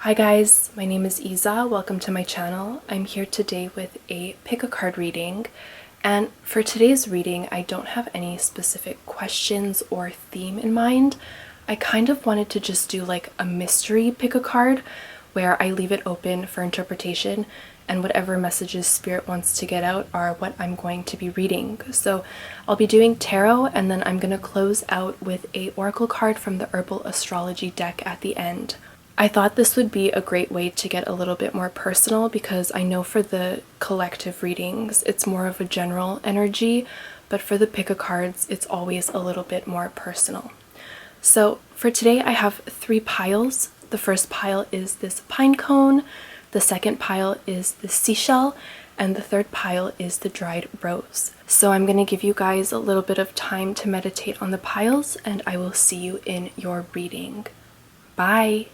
Hi guys, my name is Isa. Welcome to my channel. I'm here today with a pick a card reading, and for today's reading I don't have any specific questions or theme in mind. I kind of wanted to just do like a mystery pick a card where I leave it open for interpretation, and whatever messages spirit wants to get out are what I'm going to be reading. So I'll be doing tarot, and then I'm going to close out with a oracle card from the herbal astrology deck at the end. I thought this would be a great way to get a little bit more personal, because I know for the collective readings it's more of a general energy, but for the pick a cards it's always a little bit more personal. So for today I have 3 piles. The first pile is this Pinecone, the second pile is the Seashell, and the third pile is the dried rose. So I'm going to give you guys a little bit of time to meditate on the piles, and I will see you in your reading. Bye!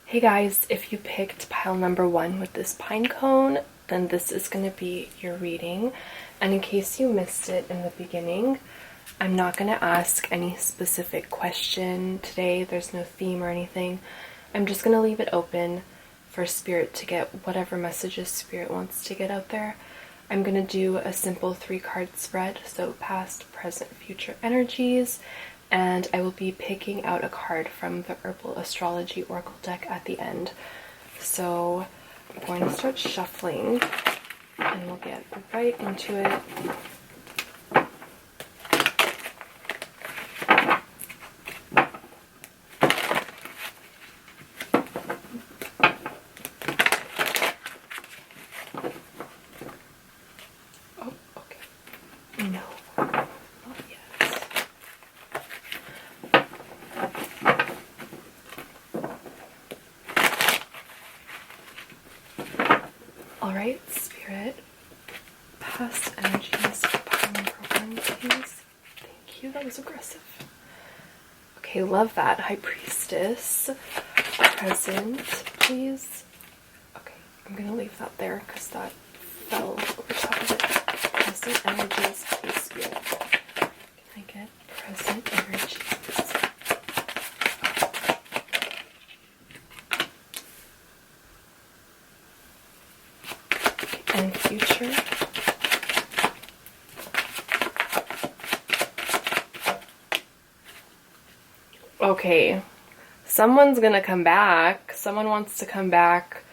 Hey guys, if you picked pile number 1 with this Pinecone, then this is going to be your reading. And in case you missed it in the beginning, I'm not going to ask any specific question today. There's no theme or anything. I'm just going to leave it open for spirit to get whatever messages spirit wants to get out there. I'm going to do a simple 3-card spread, so past, present, future energies. And I will be picking out a card from the herbal astrology oracle deck at the end. So I'm going to start shuffling and we'll get right into it. Oh, okay. No. Alright, Spirit, past energies for pile number 1, please. Thank you, that was aggressive. Okay, love that. High Priestess, present, please. Okay, I'm gonna leave that there because that fell over top of it. Present energies, please, Spirit. Can I get present energies? And future. Okay, someone's gonna come back. Someone wants to come back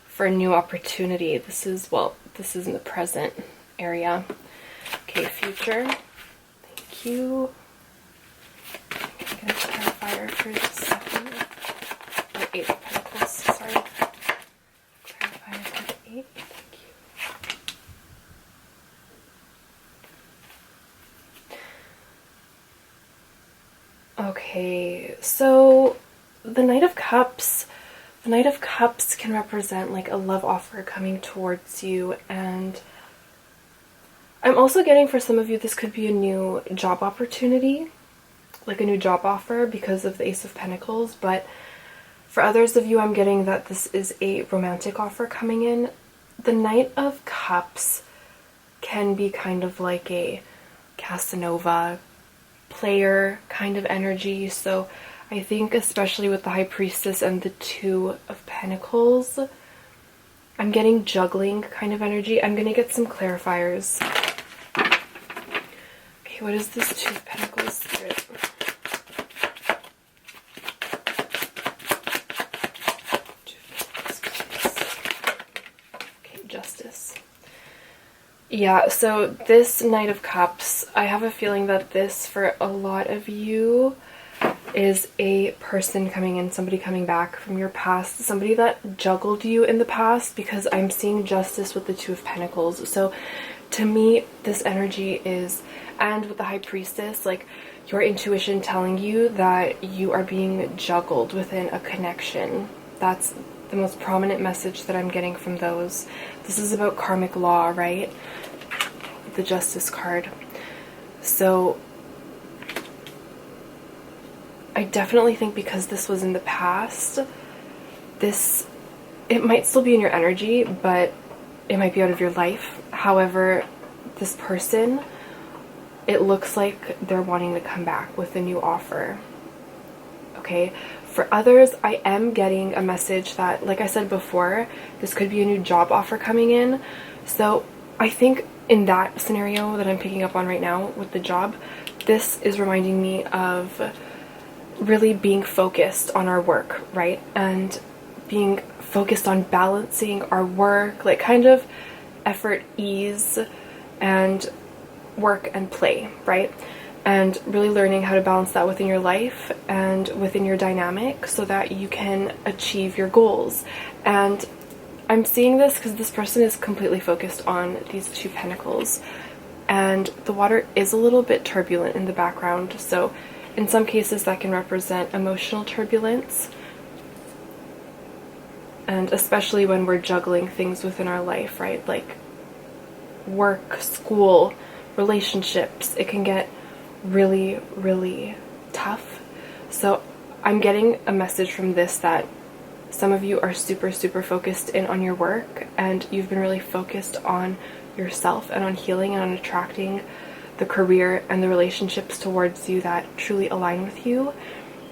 for a new opportunity. This is in the present area. Okay, future. Thank you. I'm gonna clarify for just a second. Or 8 of Pentacles, sorry. Clarify for the 8. Okay, so the Knight of Cups can represent like a love offer coming towards you, and I'm also getting for some of you this could be a new job opportunity, like a new job offer because of the Ace of Pentacles, but for others of you I'm getting that this is a romantic offer coming in. The Knight of Cups can be kind of like a Casanova player kind of energy, so I think especially with the High Priestess and the 2 of Pentacles, I'm getting juggling kind of energy. I'm gonna get some clarifiers. Okay, what is this Two of Pentacles spirit? Okay, Justice. Yeah, so this Knight of Cups, I have a feeling that this, for a lot of you, is a person coming in, somebody coming back from your past, somebody that juggled you in the past, because I'm seeing Justice with the Two of Pentacles. So to me, this energy is, and with the High Priestess, like your intuition telling you that you are being juggled within a connection. That's the most prominent message that I'm getting from those. This is about karmic law, right? The Justice card. So I definitely think because this was in the past, it might still be in your energy, but it might be out of your life. However, this person, it looks like they're wanting to come back with a new offer. Okay, for others, I am getting a message that, like I said before, this could be a new job offer coming in. So I think in that scenario that I'm picking up on right now with the job, this is reminding me of really being focused on our work, right? And being focused on balancing our work, like kind of effort, ease, and work and play, right? And really learning how to balance that within your life and within your dynamic so that you can achieve your goals. And I'm seeing this because this person is completely focused on these Two Pentacles, and the water is a little bit turbulent in the background. So in some cases that can represent emotional turbulence, and especially when we're juggling things within our life, right? Like work, school, relationships, it can get really, really tough. So I'm getting a message from this that some of you are super, super focused in on your work, and you've been really focused on yourself and on healing and on attracting the career and the relationships towards you that truly align with you.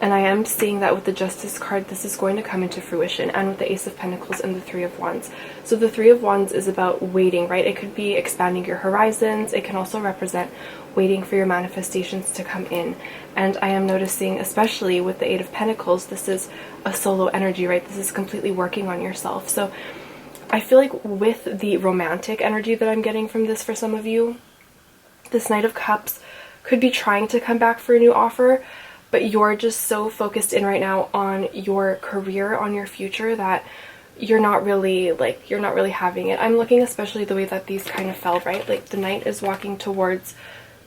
And I am seeing that with the Justice card, this is going to come into fruition, and with the Ace of Pentacles and the Three of Wands. So the Three of Wands is about waiting, right? It could be expanding your horizons. It can also represent waiting for your manifestations to come in. And I am noticing, especially with the Eight of Pentacles, this is a solo energy, right? This is completely working on yourself. So I feel like with the romantic energy that I'm getting from this for some of you, this Knight of Cups could be trying to come back for a new offer, but you're just so focused in right now on your career, on your future, that you're not really having it. I'm looking especially the way that these kind of fell, right? Like the Knight is walking towards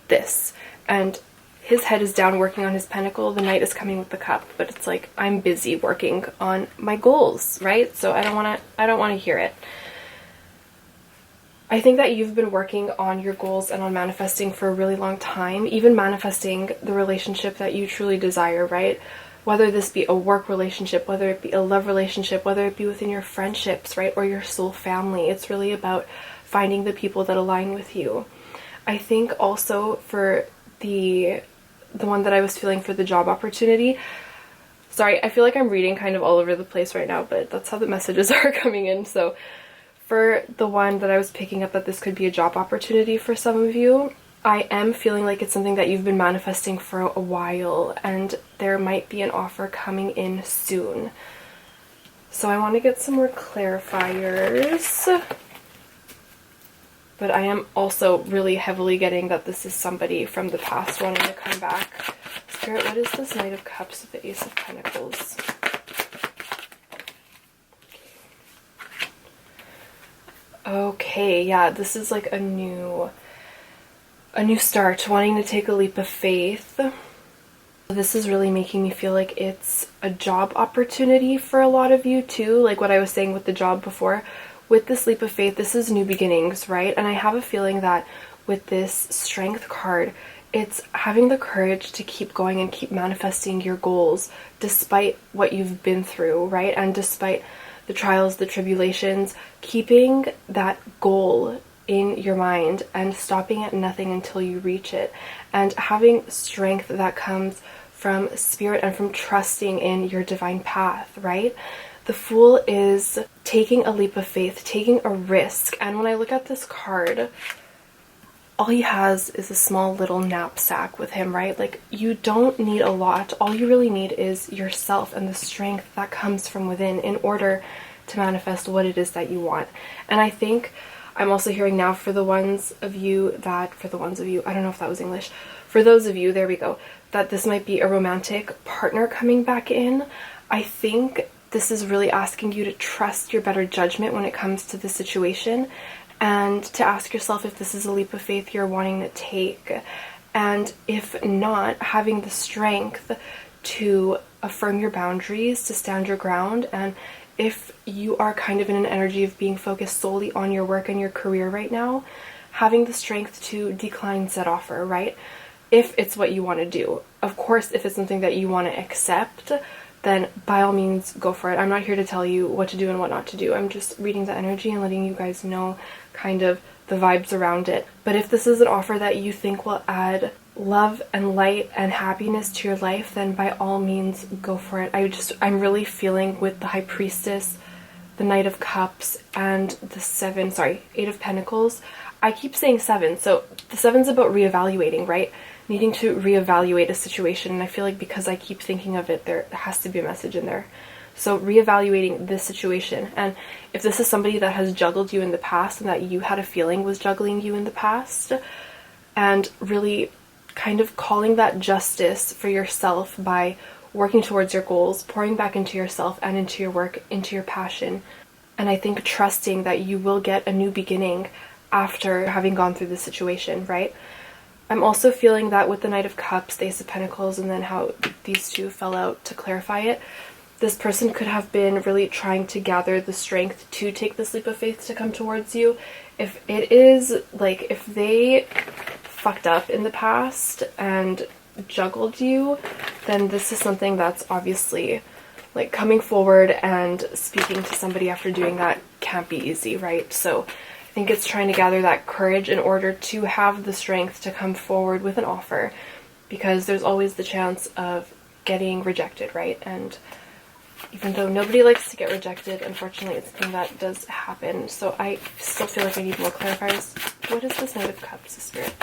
this, and his head is down working on his pentacle. The Knight is coming with the cup, but it's like, I'm busy working on my goals, right? So I don't want to hear it. I think that you've been working on your goals and on manifesting for a really long time, even manifesting the relationship that you truly desire, right? Whether this be a work relationship, whether it be a love relationship, whether it be within your friendships, right? Or your soul family. It's really about finding the people that align with you. I think also for the one that I was feeling for the job opportunity, sorry, I feel like I'm reading kind of all over the place right now, but that's how the messages are coming in. So for the one that I was picking up, that this could be a job opportunity for some of you, I am feeling like it's something that you've been manifesting for a while, and there might be an offer coming in soon. So I want to get some more clarifiers. But I am also really heavily getting that this is somebody from the past wanting to come back. Spirit, what is this Knight of Cups with the Ace of Pentacles? Okay, yeah, this is like a new start, wanting to take a leap of faith. This is really making me feel like it's a job opportunity for a lot of you too, like what I was saying with the job before. With this leap of faith, this is new beginnings, right? And I have a feeling that with this Strength card, it's having the courage to keep going and keep manifesting your goals despite what you've been through, right? And despite the trials, the tribulations, keeping that goal in your mind and stopping at nothing until you reach it, and having strength that comes from spirit and from trusting in your divine path, right? The Fool is taking a leap of faith, taking a risk. And when I look at this card, all he has is a small little knapsack with him, right? Like, you don't need a lot. All you really need is yourself and the strength that comes from within in order to manifest what it is that you want. And I think I'm also hearing now for the ones of you, I don't know if that was English, for those of you, there we go, that this might be a romantic partner coming back in. I think this is really asking you to trust your better judgment when it comes to the situation, and to ask yourself if this is a leap of faith you're wanting to take. And if not, having the strength to affirm your boundaries, to stand your ground. And if you are kind of in an energy of being focused solely on your work and your career right now, having the strength to decline said offer, right? If it's what you want to do. Of course, if it's something that you want to accept, then by all means go for it. I'm not here to tell you what to do and what not to do. I'm just reading the energy and letting you guys know kind of the vibes around it. But if this is an offer that you think will add love and light and happiness to your life, then by all means go for it. I'm really feeling with the High Priestess, the Knight of Cups, and the Eight of Pentacles. I keep saying 7, so the 7's about reevaluating, right? Needing to reevaluate a situation, and I feel like because I keep thinking of it, there has to be a message in there. So reevaluating this situation, and if this is somebody that has juggled you in the past and that you had a feeling was juggling you in the past, and really kind of calling that justice for yourself by working towards your goals, pouring back into yourself and into your work, into your passion, and I think trusting that you will get a new beginning after having gone through this situation, right? I'm also feeling that with the Knight of Cups, the Ace of Pentacles, and then how these two fell out to clarify it, this person could have been really trying to gather the strength to take this leap of faith to come towards you. If it is, like, if they fucked up in the past and juggled you, then this is something that's obviously, like, coming forward and speaking to somebody after doing that can't be easy, right? So I think it's trying to gather that courage in order to have the strength to come forward with an offer, because there's always the chance of getting rejected, right? And even though nobody likes to get rejected, unfortunately it's something that does happen. So I still feel like I need more clarifiers. What is this Knight of Cups, the Spirit?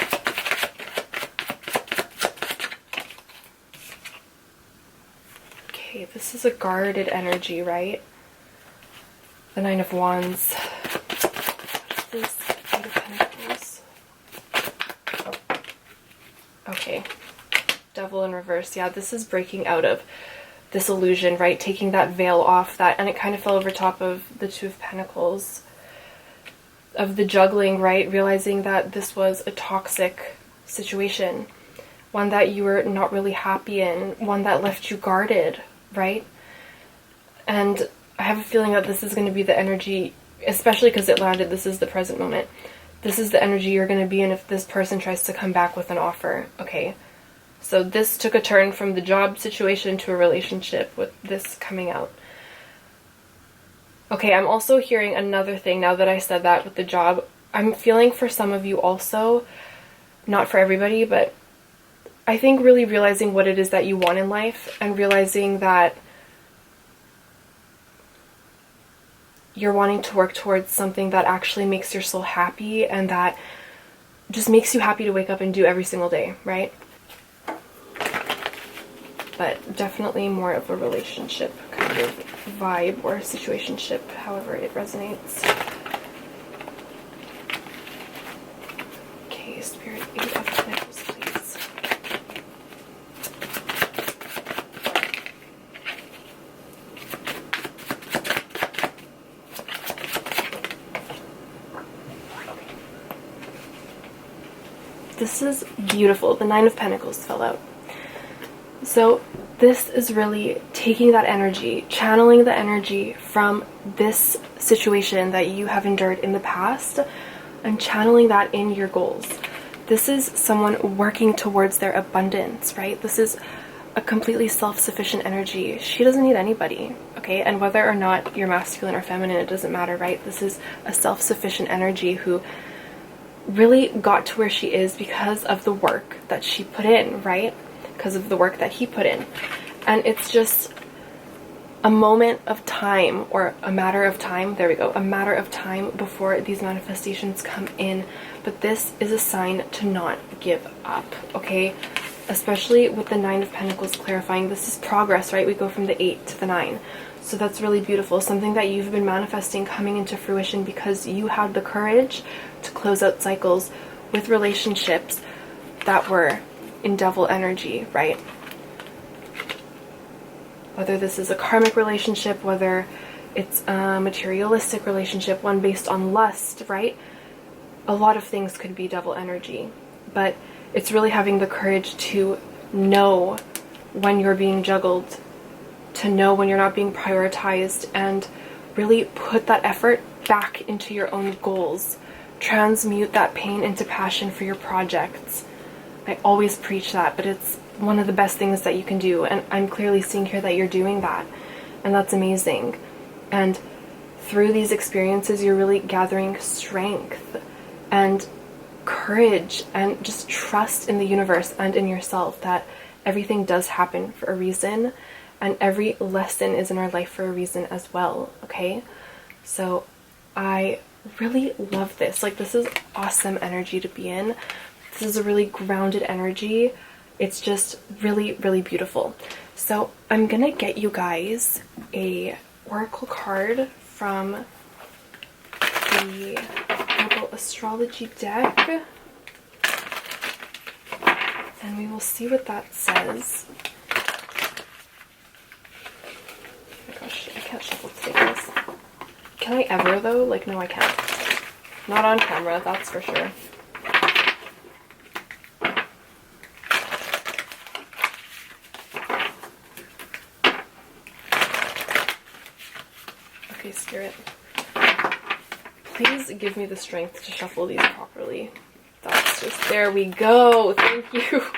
Okay, this is a guarded energy, right? The Nine of Wands. This Eight of Pentacles. Okay, Devil in reverse. Yeah, this is breaking out of this illusion, right? Taking that veil off that, and it kind of fell over top of the Two of Pentacles, of the juggling, right? Realizing that this was a toxic situation, one that you were not really happy in, one that left you guarded, right? And I have a feeling that this is going to be the energy, especially because it landed, this is the present moment. This is the energy you're going to be in if this person tries to come back with an offer, okay? So this took a turn from the job situation to a relationship with this coming out. Okay, I'm also hearing another thing now that I said that with the job. I'm feeling for some of you also, not for everybody, but I think really realizing what it is that you want in life and realizing that you're wanting to work towards something that actually makes your soul happy and that just makes you happy to wake up and do every single day, right? But definitely more of a relationship kind of vibe or situationship, however it resonates. Okay, Spirit, Eight of Pentacles, please. This is beautiful. The Nine of Pentacles fell out. So this is really taking that energy, channeling the energy from this situation that you have endured in the past and channeling that in your goals. This is someone working towards their abundance, right? This is a completely self-sufficient energy. She doesn't need anybody, okay? And whether or not you're masculine or feminine, it doesn't matter, right? This is a self-sufficient energy who really got to where she is because of the work that she put in, right? Because of the work that he put in. And it's just a moment of time, or a matter of time, there we go, a matter of time before these manifestations come in. But this is a sign to not give up, okay? Especially with the Nine of Pentacles clarifying, this is progress, right? We go from the 8 to the 9. So that's really beautiful. Something that you've been manifesting coming into fruition because you had the courage to close out cycles with relationships that were in devil energy, right? Whether this is a karmic relationship, whether it's a materialistic relationship, one based on lust, right? A lot of things could be devil energy. But it's really having the courage to know when you're being juggled, to know when you're not being prioritized, and really put that effort back into your own goals. Transmute that pain into passion for your projects. I always preach that, but it's one of the best things that you can do, and I'm clearly seeing here that you're doing that, and that's amazing. And through these experiences, you're really gathering strength and courage and just trust in the universe and in yourself that everything does happen for a reason, and every lesson is in our life for a reason as well, okay? So I really love this. Like, this is awesome energy to be in. This is a really grounded energy. It's just really, really beautiful. So I'm gonna get you guys a oracle card from the Herbal Astrology deck, and we will see what that says. Oh my gosh, I can't shuffle today, guys. Can I ever, though? Like, no, I can't. Not on camera, that's for sure. Okay, Spirit. Please give me the strength to shuffle these properly. That's just, there we go. Thank you. Oh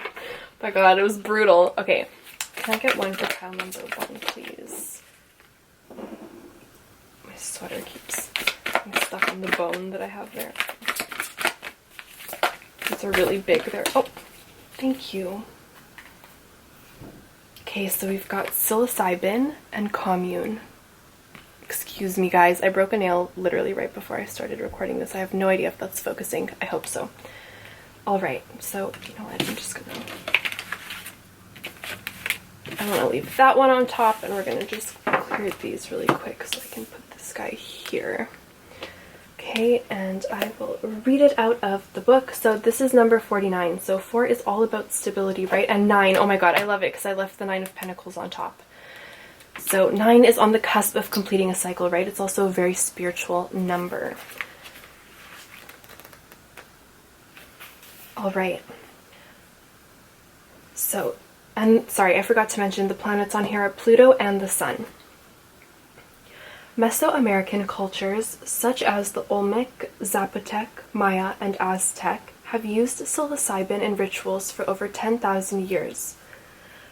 my god, it was brutal. Okay, can I get one for pile number 1, please? My sweater keeps getting stuck on the bone that I have there. These are really big there. Oh, thank you. Okay, so we've got psilocybin and commune. Excuse me, guys. I broke a nail literally right before I started recording this. I have no idea if that's focusing. I hope so. Alright, so, you know what? I'm just gonna... I want to leave that one on top, and we're gonna just clear these really quick so I can put this guy here. Okay, and I will read it out of the book. So this is number 49. So 4 is all about stability, right? And 9, oh my god, I love it because I left the 9 of Pentacles on top. So 9 is on the cusp of completing a cycle, right? It's also a very spiritual number. All right. So, and sorry, I forgot to mention the planets on here are Pluto and the Sun. Mesoamerican cultures, such as the Olmec, Zapotec, Maya, and Aztec, have used psilocybin in rituals for over 10,000 years.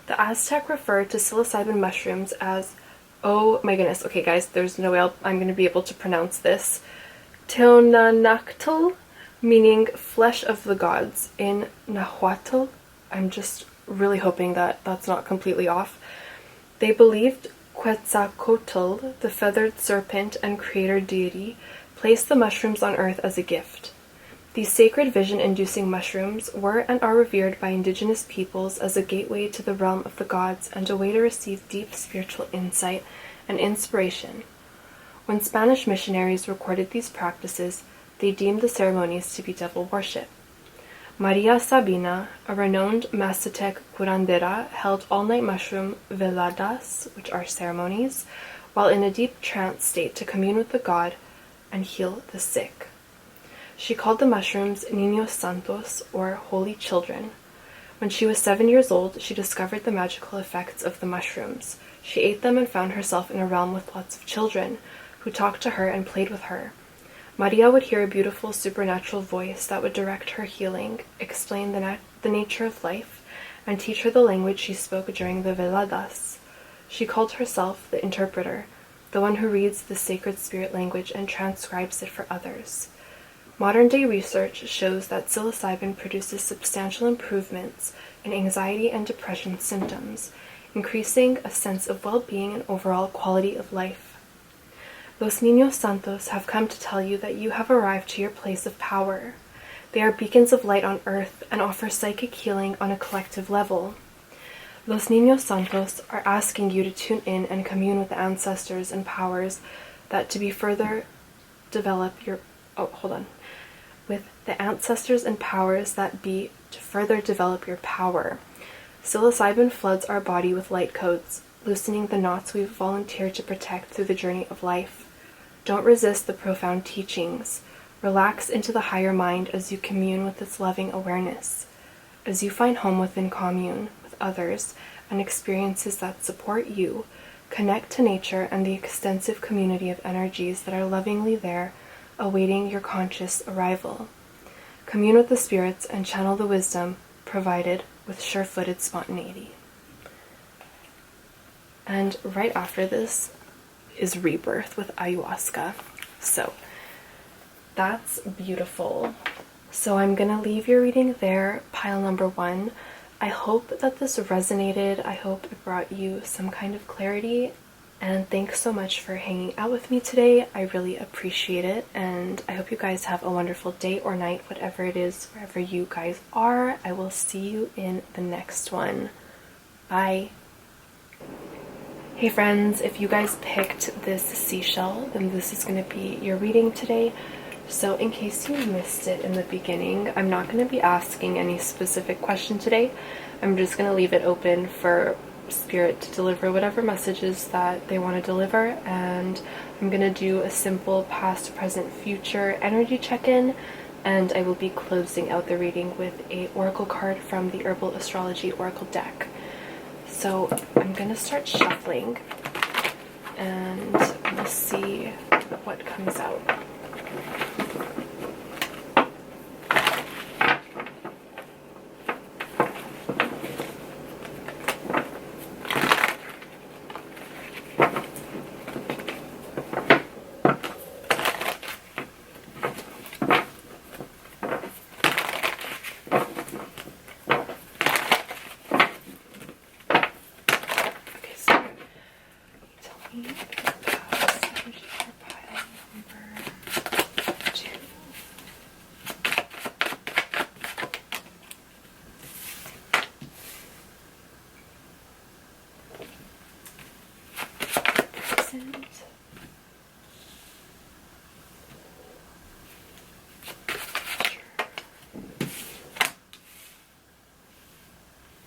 The Aztec referred to psilocybin mushrooms as, oh my goodness, okay guys, there's no way I'm going to be able to pronounce this, Teonanactl, meaning flesh of the gods, in Nahuatl. I'm just really hoping that that's not completely off. They believed Quetzalcoatl, the feathered serpent and creator deity, placed the mushrooms on earth as a gift. These sacred vision-inducing mushrooms were and are revered by indigenous peoples as a gateway to the realm of the gods and a way to receive deep spiritual insight and inspiration. When Spanish missionaries recorded these practices, they deemed the ceremonies to be devil worship. Maria Sabina, a renowned Mazatec curandera, held all-night mushroom veladas, which are ceremonies, while in a deep trance state to commune with the god and heal the sick. She called the mushrooms Niños Santos, or Holy Children. When she was 7 years old, she discovered the magical effects of the mushrooms. She ate them and found herself in a realm with lots of children, who talked to her and played with her. Maria would hear a beautiful supernatural voice that would direct her healing, explain the nature of life, and teach her the language she spoke during the veladas. She called herself the interpreter, the one who reads the sacred spirit language and transcribes it for others. Modern-day research shows that psilocybin produces substantial improvements in anxiety and depression symptoms, increasing a sense of well-being and overall quality of life. Los Niños Santos have come to tell you that you have arrived to your place of power. They are beacons of light on earth and offer psychic healing on a collective level. Los Niños Santos are asking you to tune in and commune with the ancestors and powers that to be further develop your with the ancestors and powers that be to further develop your power. Psilocybin floods our body with light codes, loosening the knots we've volunteered to protect through the journey of life. Don't resist the profound teachings. Relax into the higher mind as you commune with its loving awareness. As you find home within commune with others and experiences that support you, connect to nature and the extensive community of energies that are lovingly there, awaiting your conscious arrival. Commune with the spirits and channel the wisdom provided with sure-footed spontaneity. And right after this is rebirth with ayahuasca. So that's beautiful. So I'm gonna leave your reading there, pile number 1. I hope that this resonated. I hope it brought you some kind of clarity. And thanks so much for hanging out with me today. I really appreciate it. And I hope you guys have a wonderful day or night, whatever it is, wherever you guys are. I will see you in the next one. Bye. Hey friends, if you guys picked this seashell, then this is going to be your reading today. So in case you missed it in the beginning, I'm not going to be asking any specific question today. I'm just going to leave it open for Spirit to deliver whatever messages that they want to deliver, and I'm going to do a simple past, present, future energy check-in, and I will be closing out the reading with a oracle card from the Herbal Astrology Oracle deck. So I'm going to start shuffling, and we'll see what comes out.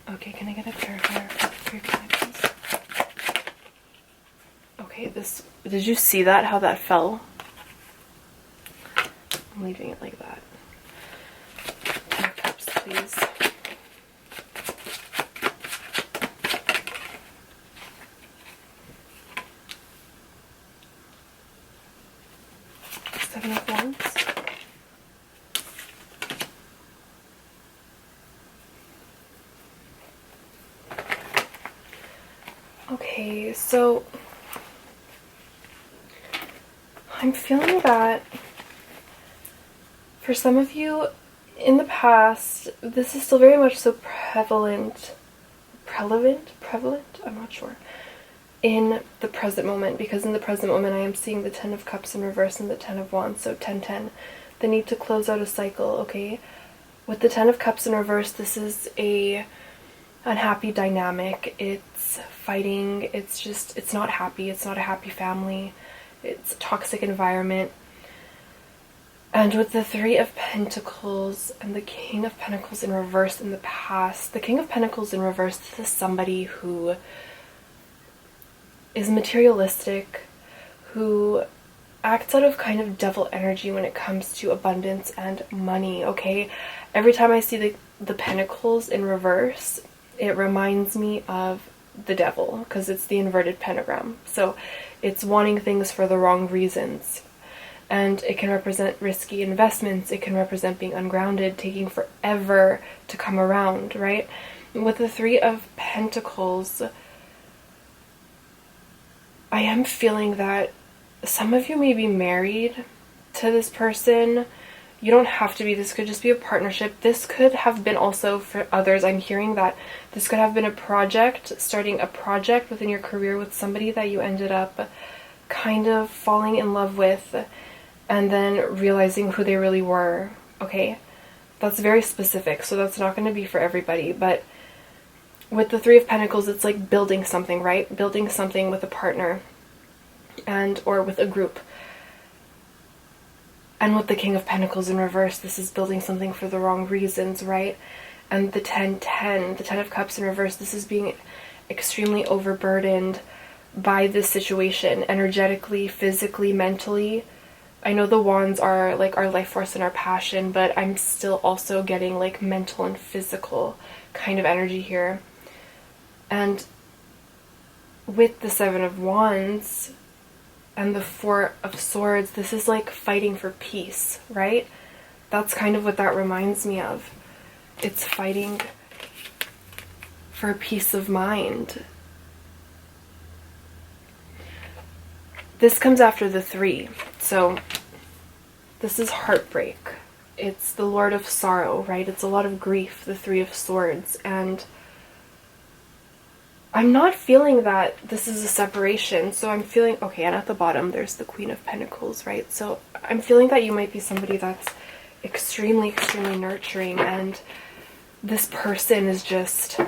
Okay, can I get a clarifier for the 3 Pentacles? Okay, this, did you see that, how that fell? I'm leaving it like that. 10 of Cups, please. Seven of Wands. Okay, so I'm feeling that for some of you in the past, this is still very much so prevalent, I'm not sure, in the present moment, because in the present moment I am seeing the 10 of Cups in reverse and the 10 of Wands, so 10-10, the need to close out a cycle, okay? With the 10 of Cups in reverse, this is a unhappy dynamic. It's fighting, it's not happy, it's not a happy family, it's a toxic environment. And with the 3 of Pentacles and the King of Pentacles in reverse in the past, the King of Pentacles in reverse, this is somebody who is materialistic, who acts out of kind of devil energy when it comes to abundance and money, okay? Every time I see the Pentacles in reverse, it reminds me of the devil, because it's the inverted pentagram. So it's wanting things for the wrong reasons. And it can represent risky investments, it can represent being ungrounded, taking forever to come around, right? With the 3 of Pentacles, I am feeling that some of you may be married to this person. You don't have to be. This could just be a partnership. This could have been also for others. I'm hearing that this could have been a project, starting a project within your career with somebody that you ended up kind of falling in love with and then realizing who they really were, okay? That's very specific, so that's not going to be for everybody, but with the Three of Pentacles, it's like building something, right? Building something with a partner or with a group. And with the King of Pentacles in reverse, this is building something for the wrong reasons, right? And the 10-10, the 10 of Cups in reverse, this is being extremely overburdened by this situation, energetically, physically, mentally. I know the wands are like our life force and our passion, but I'm still also getting like mental and physical kind of energy here. And with the Seven of Wands and the Four of Swords, this is like fighting for peace, right? That's kind of what that reminds me of. It's fighting for peace of mind. This comes after the 3. So this is heartbreak. It's the Lord of Sorrow, right? It's a lot of grief, the 3 of Swords. And I'm not feeling that this is a separation. So I'm feeling, okay, and at the bottom there's the Queen of Pentacles, right? So I'm feeling that you might be somebody that's extremely, extremely nurturing, and this person is just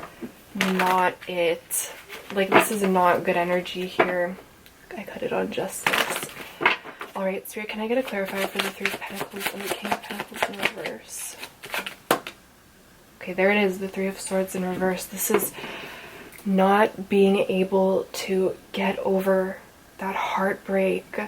not it. Like, this is not good energy here. I cut it on Justice. Alright, Spirit, can I get a clarifier for the Three of Pentacles and the King of Pentacles in reverse? Okay, there it is, the Three of Swords in reverse. This is not being able to get over that heartbreak.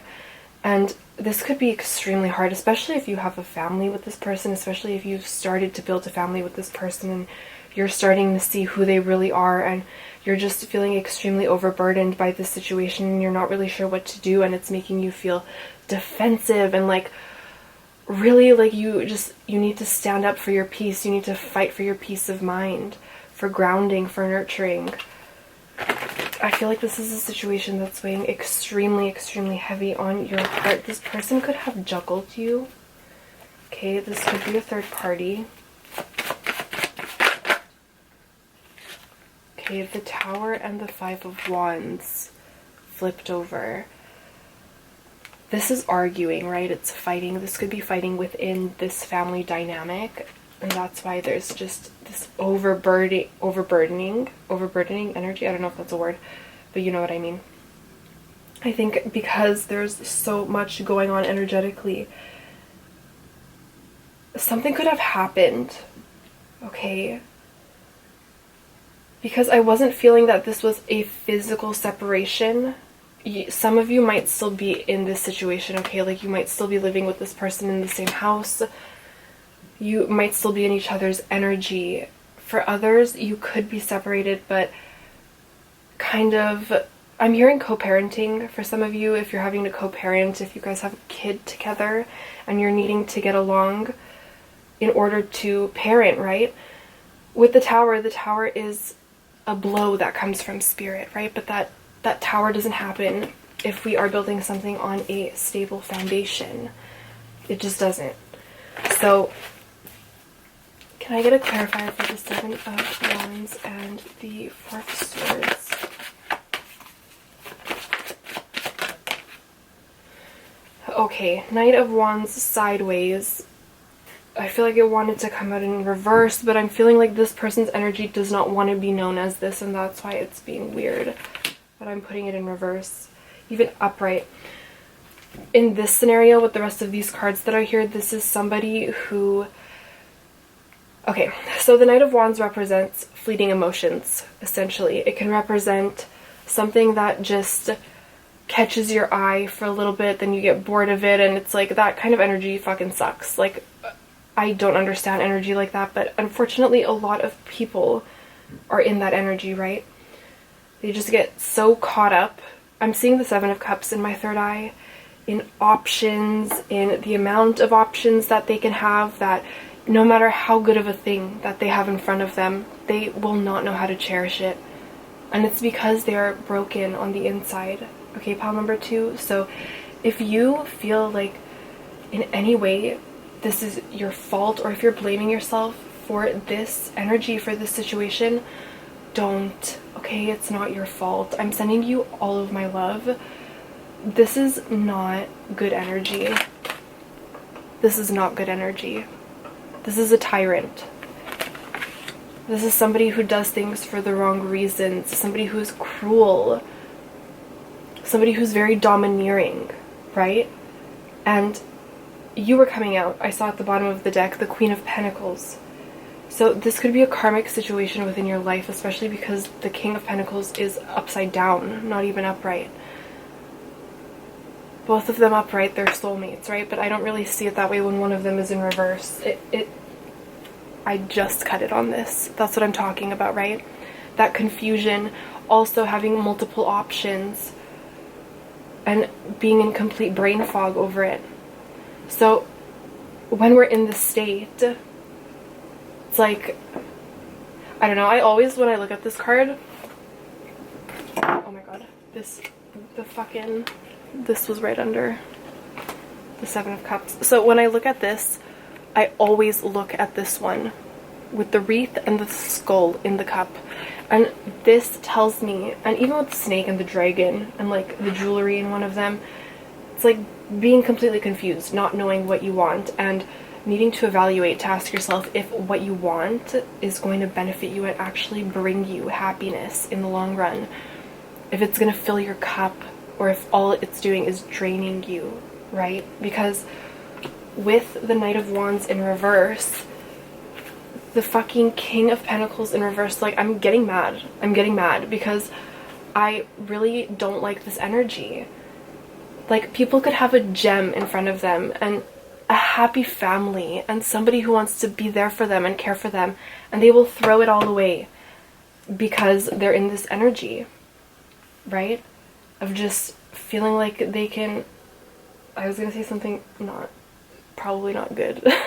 And this could be extremely hard, especially if you have a family with this person, especially if you've started to build a family with this person and you're starting to see who they really are, and you're just feeling extremely overburdened by this situation and you're not really sure what to do, and it's making you feel defensive and like really like you need to stand up for your peace. You need to fight for your peace of mind, for grounding, for nurturing. I feel like this is a situation that's weighing extremely, extremely heavy on your heart. This person could have juggled you. Okay, this could be a third party. Okay, the Tower and the Five of Wands flipped over. This is arguing, right? It's fighting. This could be fighting within this family dynamic. And that's why there's just this overburdening energy. I don't know if that's a word, but you know what I mean. I think because there's so much going on energetically, something could have happened, okay? Because I wasn't feeling that this was a physical separation. Some of you might still be in this situation, okay? Like, you might still be living with this person in the same house. You might still be in each other's energy. For others, you could be separated, but kind of, I'm hearing co-parenting for some of you. If you're having to co-parent, if you guys have a kid together and you're needing to get along in order to parent, right? With the Tower is a blow that comes from Spirit, right? But that Tower doesn't happen if we are building something on a stable foundation. It just doesn't. So can I get a clarifier for the Seven of Wands and the Four of Swords? Okay, Knight of Wands sideways. I feel like it wanted to come out in reverse, but I'm feeling like this person's energy does not want to be known as this, and that's why it's being weird. But I'm putting it in reverse. Even upright. In this scenario, with the rest of these cards that are here, this is somebody who... Okay, so the Knight of Wands represents fleeting emotions, essentially. It can represent something that just catches your eye for a little bit, then you get bored of it, and it's like, that kind of energy fucking sucks. Like, I don't understand energy like that, but unfortunately a lot of people are in that energy, right? They just get so caught up. I'm seeing the Seven of Cups in my third eye, in options, in the amount of options that they can have, that no matter how good of a thing that they have in front of them, they will not know how to cherish it. And it's because they are broken on the inside. Okay, pile number 2. So if you feel like in any way this is your fault, or if you're blaming yourself for this energy, for this situation, don't, okay? It's not your fault. I'm sending you all of my love. This is not good energy. This is not good energy. This is a tyrant. This is somebody who does things for the wrong reasons, somebody who is cruel, somebody who's very domineering, right? And you were coming out. I saw at the bottom of the deck the Queen of Pentacles. So this could be a karmic situation within your life, especially because the King of Pentacles is upside down, not even upright. Both of them upright, they're soulmates, right? But I don't really see it that way when one of them is in reverse. I just cut it on this. That's what I'm talking about, right? That confusion, also having multiple options, and being in complete brain fog over it. So when we're in this state, it's like, I don't know, I always, when I look at this card, oh my god, this was right under the Seven of Cups. So when I look at this, I always look at this one with the wreath and the skull in the cup. And this tells me, and even with the snake and the dragon and like the jewelry in one of them, it's like being completely confused, not knowing what you want, and needing to evaluate, to ask yourself if what you want is going to benefit you and actually bring you happiness in the long run. If it's going to fill your cup, or if all it's doing is draining you, right? Because with the Knight of Wands in reverse, the fucking King of Pentacles in reverse, like, I'm getting mad. I'm getting mad because I really don't like this energy. Like, people could have a gem in front of them and a happy family and somebody who wants to be there for them and care for them, and they will throw it all away because they're in this energy, right? Of just feeling like they can, I was gonna say something probably not good. I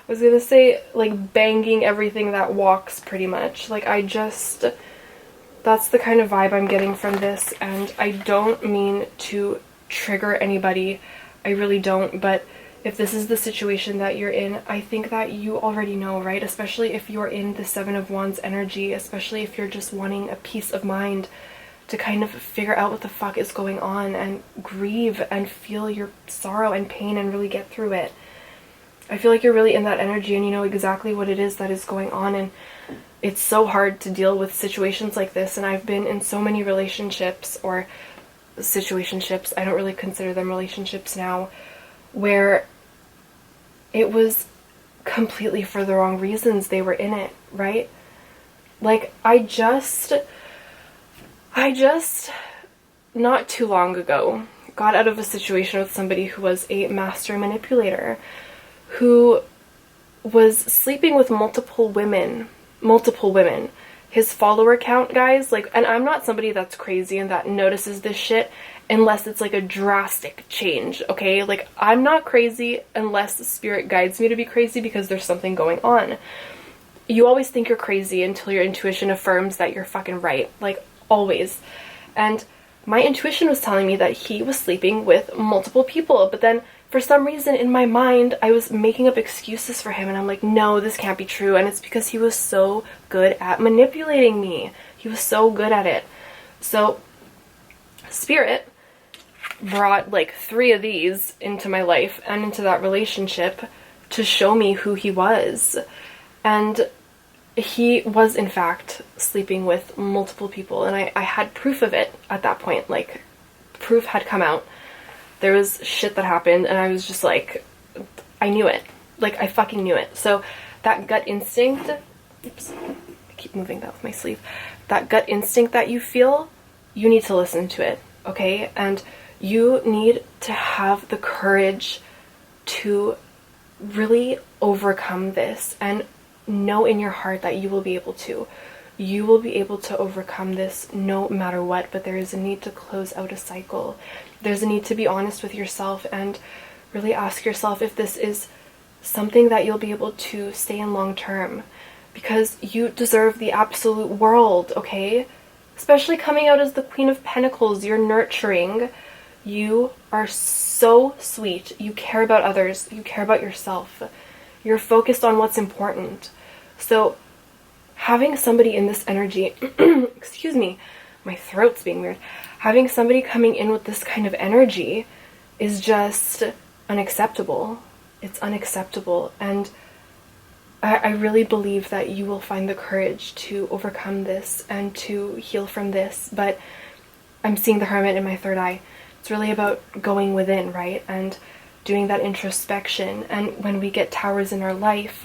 was gonna say, like, banging everything that walks, pretty much. Like, that's the kind of vibe I'm getting from this, and I don't mean to trigger anybody. I really don't, but if this is the situation that you're in, I think that you already know, right? Especially if you're in the Seven of Wands energy, especially if you're just wanting a peace of mind to kind of figure out what the fuck is going on and grieve and feel your sorrow and pain and really get through it. I feel like you're really in that energy and you know exactly what it is that is going on, and it's so hard to deal with situations like this. And I've been in so many relationships, or situationships, I don't really consider them relationships now, where it was completely for the wrong reasons they were in it, right? Like, I just not too long ago got out of a situation with somebody who was a master manipulator, who was sleeping with multiple women. His follower count, guys, like, and I'm not somebody that's crazy and that notices this shit unless it's like a drastic change, okay? Like, I'm not crazy unless spirit guides me to be crazy because there's something going on. You always think you're crazy until your intuition affirms that you're fucking right, like, always. And my intuition was telling me that he was sleeping with multiple people, but then for some reason in my mind I was making up excuses for him, and I'm like, no, this can't be true. And it's because he was so good at manipulating me. He was so good at it. So spirit brought like 3 of these into my life and into that relationship to show me who he was. And he was in fact sleeping with multiple people, and I had proof of it at that point. Like, proof had come out. There was shit that happened, and I was just like, I knew it. Like, I fucking knew it. So that gut instinct, oops, I keep moving that with my sleeve. That gut instinct that you feel, you need to listen to it, okay? And you need to have the courage to really overcome this and know in your heart that you will be able to. You will be able to overcome this no matter what, but there is a need to close out a cycle. There's a need to be honest with yourself and really ask yourself if this is something that you'll be able to stay in long term, because you deserve the absolute world, okay? Especially coming out as the Queen of Pentacles, you're nurturing, You are so sweet. You care about others. You care about yourself. You're focused on what's important. So having somebody in this energy, excuse me, my throat's being weird. Having somebody coming in with this kind of energy is just unacceptable. It's unacceptable. And I really believe that you will find the courage to overcome this and to heal from this. But I'm seeing the Hermit in my third eye. It's really about going within, right? And doing that introspection. And when we get towers in our life,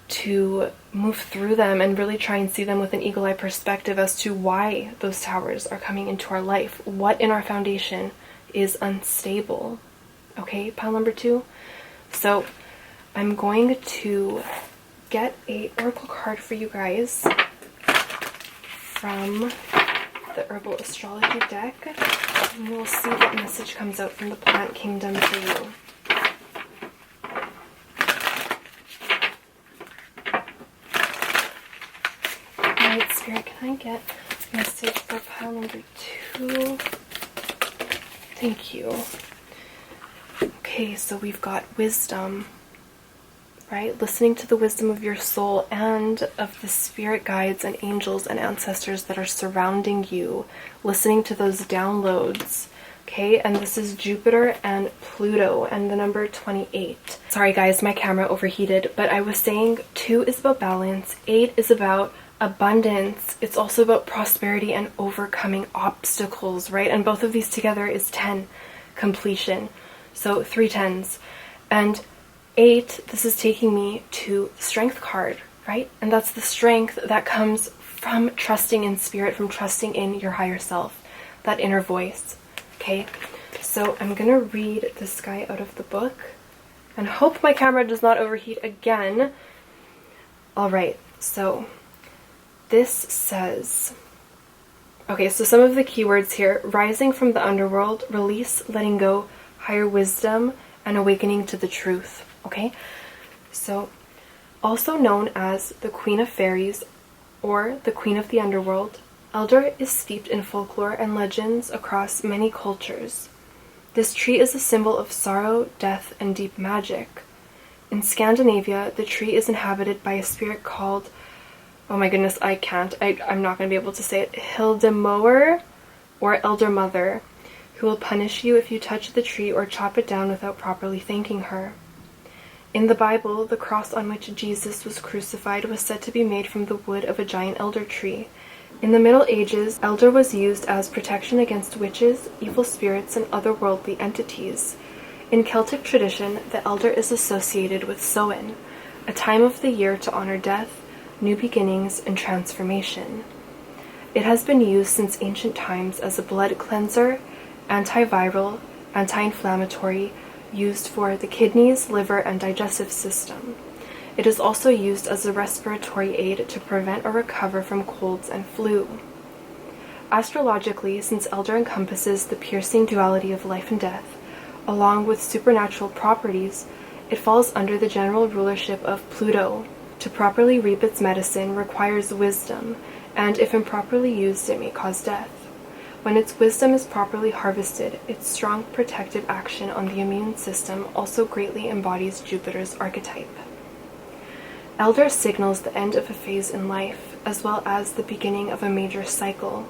to move through them and really try and see them with an eagle eye perspective as to why those towers are coming into our life. What in our foundation is unstable? Okay, pile number 2. So I'm going to get a oracle card for you guys from the Herbal Astrology deck, and we'll see what message comes out from the plant kingdom for you. Alright, Spirit, can I get a message for pile number 2? Thank you. Okay, so we've got wisdom, right? Listening to the wisdom of your soul and of the spirit guides and angels and ancestors that are surrounding you. Listening to those downloads. Okay, and this is Jupiter and Pluto and the number 28. Sorry guys, my camera overheated, but I was saying 2 is about balance, 8 is about abundance. It's also about prosperity and overcoming obstacles, right? And both of these together is 10, completion. So 3 10s. And 8, this is taking me to strength card, right? And that's the strength that comes from trusting in spirit, from trusting in your higher self, that inner voice. Okay, so I'm gonna read this guy out of the book and hope my camera does not overheat again. All right, so this says, okay, so some of the keywords here: rising from the underworld, release, letting go, higher wisdom, and awakening to the truth. Okay, so also known as the Queen of Fairies or the Queen of the Underworld, Elder is steeped in folklore and legends across many cultures. This tree is a symbol of sorrow, death, and deep magic. In Scandinavia, the tree is inhabited by a spirit called, oh my goodness, I'm not going to be able to say it, Hildemoer or Elder Mother, who will punish you if you touch the tree or chop it down without properly thanking her. In the Bible, the cross on which Jesus was crucified was said to be made from the wood of a giant elder tree. In the Middle Ages, elder was used as protection against witches, evil spirits, and otherworldly entities. In Celtic tradition, the elder is associated with Samhain, a time of the year to honor death, new beginnings, and transformation. It has been used since ancient times as a blood cleanser, antiviral, anti-inflammatory, used for the kidneys, liver, and digestive system. It is also used as a respiratory aid to prevent or recover from colds and flu. Astrologically, since elder encompasses the piercing duality of life and death, along with supernatural properties, it falls under the general rulership of Pluto. To properly reap its medicine requires wisdom, and if improperly used, it may cause death. When its wisdom is properly harvested, its strong protective action on the immune system also greatly embodies Jupiter's archetype. Elder signals the end of a phase in life, as well as the beginning of a major cycle.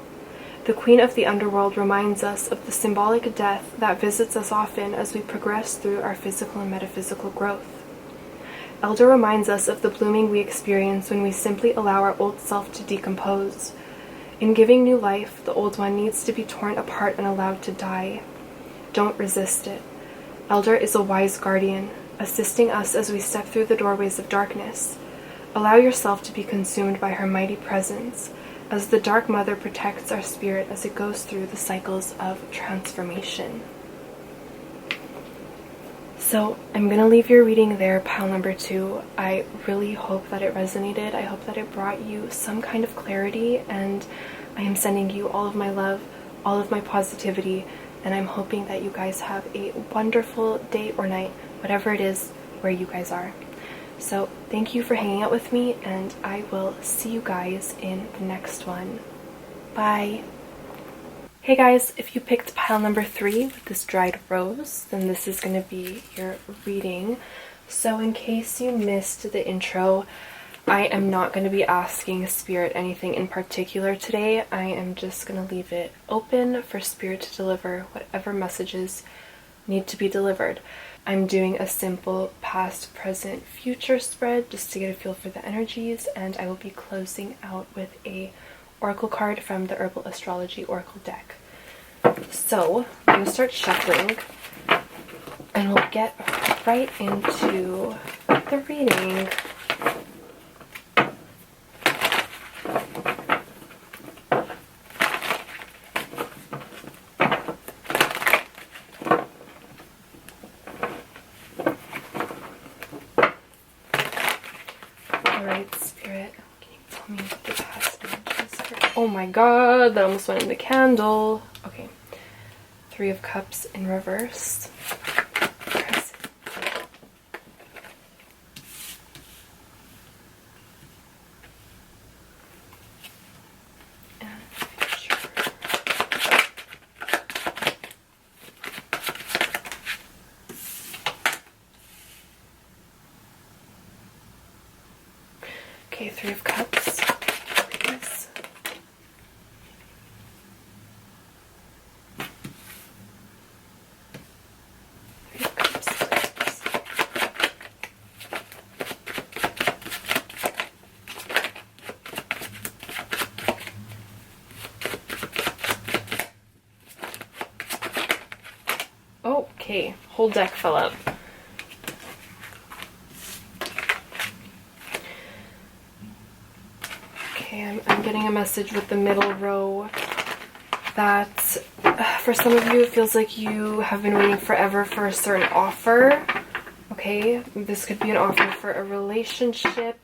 The Queen of the Underworld reminds us of the symbolic death that visits us often as we progress through our physical and metaphysical growth. Elder reminds us of the blooming we experience when we simply allow our old self to decompose. In giving new life, the old one needs to be torn apart and allowed to die. Don't resist it. Elder is a wise guardian, assisting us as we step through the doorways of darkness. Allow yourself to be consumed by her mighty presence, as the Dark Mother protects our spirit as it goes through the cycles of transformation. So I'm going to leave your reading there, pile number 2. I really hope that it resonated. I hope that it brought you some kind of clarity, and I am sending you all of my love, all of my positivity, and I'm hoping that you guys have a wonderful day or night, whatever it is where you guys are. So thank you for hanging out with me, and I will see you guys in the next one. Bye. Hey guys, if you picked pile number 3 with this dried rose, then this is going to be your reading. So in case you missed the intro, I am not going to be asking Spirit anything in particular today. I am just going to leave it open for Spirit to deliver whatever messages need to be delivered. I'm doing a simple past, present, future spread just to get a feel for the energies, and I will be closing out with a oracle card from the Herbal Astrology Oracle deck. So I'm going to start shuffling and we'll get right into the reading. Alright, Spirit, can you tell me what the past energies are? Oh my god, that almost went in the candle. Okay. 3 of Cups in reverse. And future. Okay, 3 of Cups, please. Okay, whole deck fell out. Okay, I'm getting a message with the middle row that for some of you it feels like you have been waiting forever for a certain offer. Okay, this could be an offer for a relationship.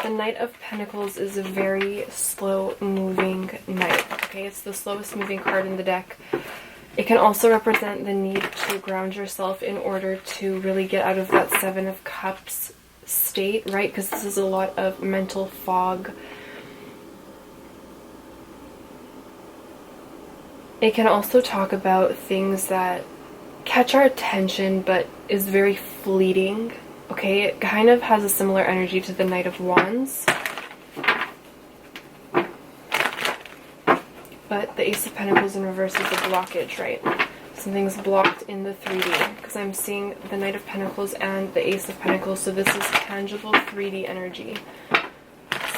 The Knight of Pentacles is a very slow moving knight. Okay, it's the slowest moving card in the deck. It can also represent the need to ground yourself in order to really get out of that 7 of Cups state, right? Because this is a lot of mental fog. It can also talk about things that catch our attention but is very fleeting. Okay, it kind of has a similar energy to the Knight of Wands. But the Ace of Pentacles in reverse is a blockage, right? Something's blocked in the 3D, because I'm seeing the Knight of Pentacles and the Ace of Pentacles, so this is tangible 3D energy.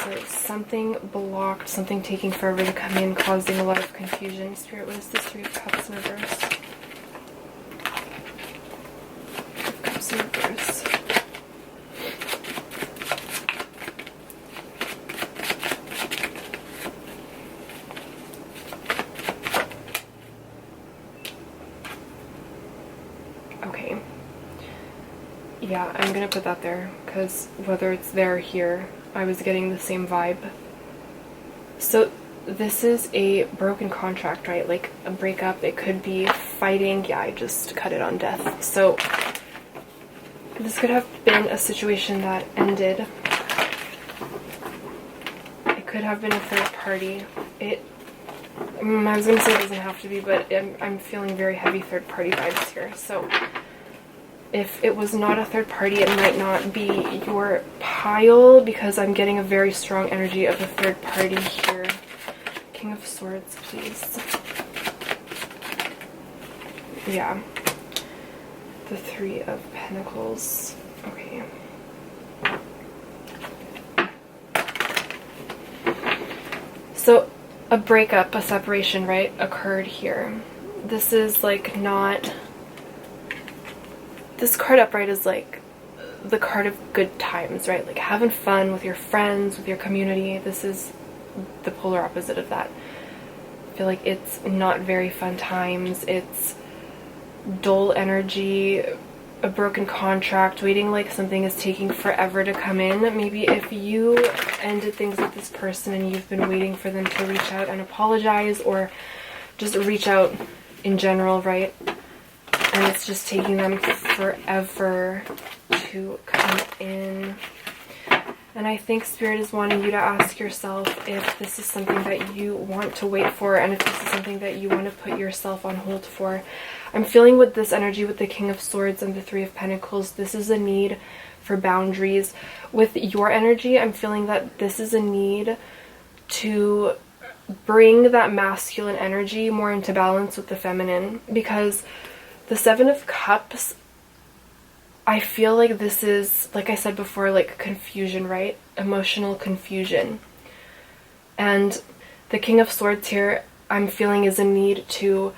So something blocked, something taking forever to come in, causing a lot of confusion. Spirit, what is this 3 of Cups in reverse? 3 of Cups in reverse. Okay. Yeah, I'm gonna put that there, because whether it's there or here, I was getting the same vibe. So this is a broken contract, right? Like a breakup. It could be fighting. Yeah, I just cut it on death. So this could have been a situation that ended. It could have been a third party. I was going to say it doesn't have to be, but I'm feeling very heavy third party vibes here. So if it was not a third party, it might not be your pile, because I'm getting a very strong energy of a third party here. King of Swords, please. Yeah. The 3 of Pentacles. Okay. So a breakup, a separation, right, occurred here. This is like not... This card upright is like the card of good times, right? Like having fun with your friends, with your community. This is the polar opposite of that. I feel like it's not very fun times. It's dull energy, a broken contract, waiting like something is taking forever to come in. Maybe if you ended things with this person and you've been waiting for them to reach out and apologize, or just reach out in general, right? And it's just taking them forever to come in. And I think Spirit is wanting you to ask yourself if this is something that you want to wait for, and if this is something that you want to put yourself on hold for. I'm feeling with this energy with the King of Swords and the Three of Pentacles, this is a need for boundaries. With your energy, I'm feeling that this is a need to bring that masculine energy more into balance with the feminine, because the Seven of Cups, I feel like this is, like I said before, like confusion, right? Emotional confusion. And the King of Swords here, I'm feeling, is a need to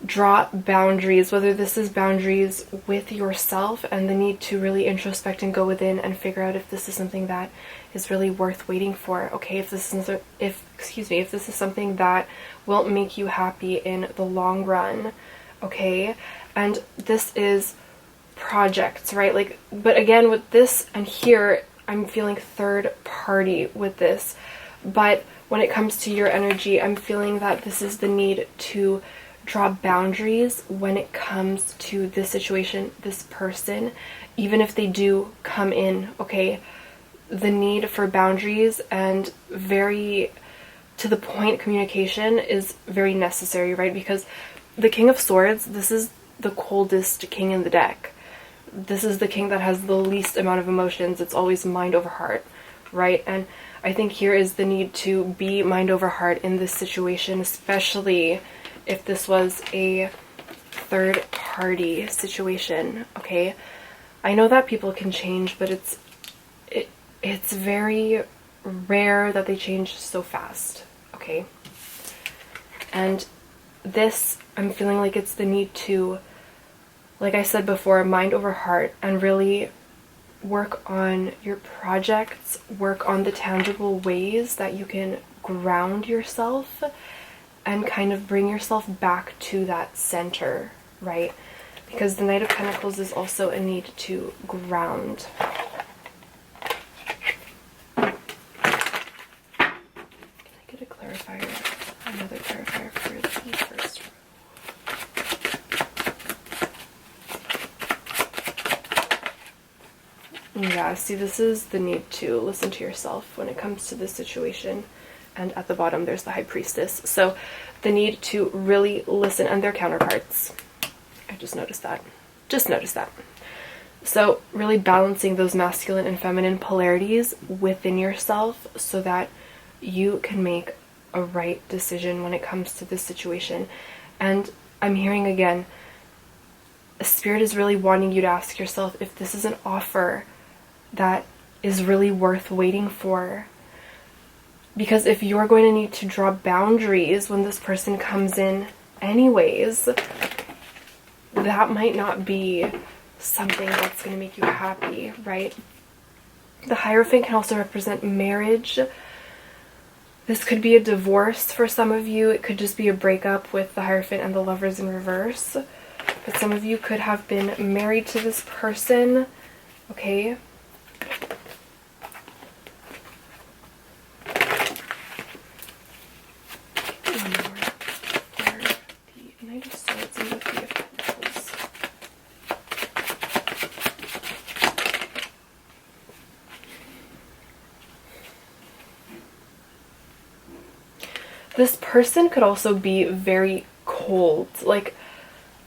draw boundaries, whether this is boundaries with yourself and the need to really introspect and go within and figure out if this is something that is really worth waiting for. Okay, if this is something that will make you happy in the long run. Okay, and this is projects, right? Like, but again, with this and here, I'm feeling third party with this. But when it comes to your energy, I'm feeling that this is the need to draw boundaries when it comes to this situation, this person, even if they do come in. Okay, the need for boundaries and very to the point communication is very necessary, right? Because the King of Swords, this is the coldest king in the deck. This is the king that has the least amount of emotions. It's always mind over heart, right? And I think here is the need to be mind over heart in this situation, especially if this was a third party situation. Okay, I know that people can change, but it's very rare that they change so fast. Okay, and this, I'm feeling like it's the need to, like I said before, mind over heart and really work on your projects, work on the tangible ways that you can ground yourself and kind of bring yourself back to that center, right? Because the Knight of Pentacles is also a need to ground. Can I get a clarifier? Another clarifier for the first row. Yeah, see, this is the need to listen to yourself when it comes to this situation. And at the bottom, there's the High Priestess. So the need to really listen, and their counterparts. I just noticed that. So really balancing those masculine and feminine polarities within yourself so that you can make a right decision when it comes to this situation. And I'm hearing again, Spirit is really wanting you to ask yourself if this is an offer that is really worth waiting for. Because if you're going to need to draw boundaries when this person comes in anyways, that might not be something that's going to make you happy, right? The Hierophant can also represent marriage. This could be a divorce for some of you. It could just be a breakup with the Hierophant and the Lovers in reverse. But some of you could have been married to this person, okay? This person could also be very cold, like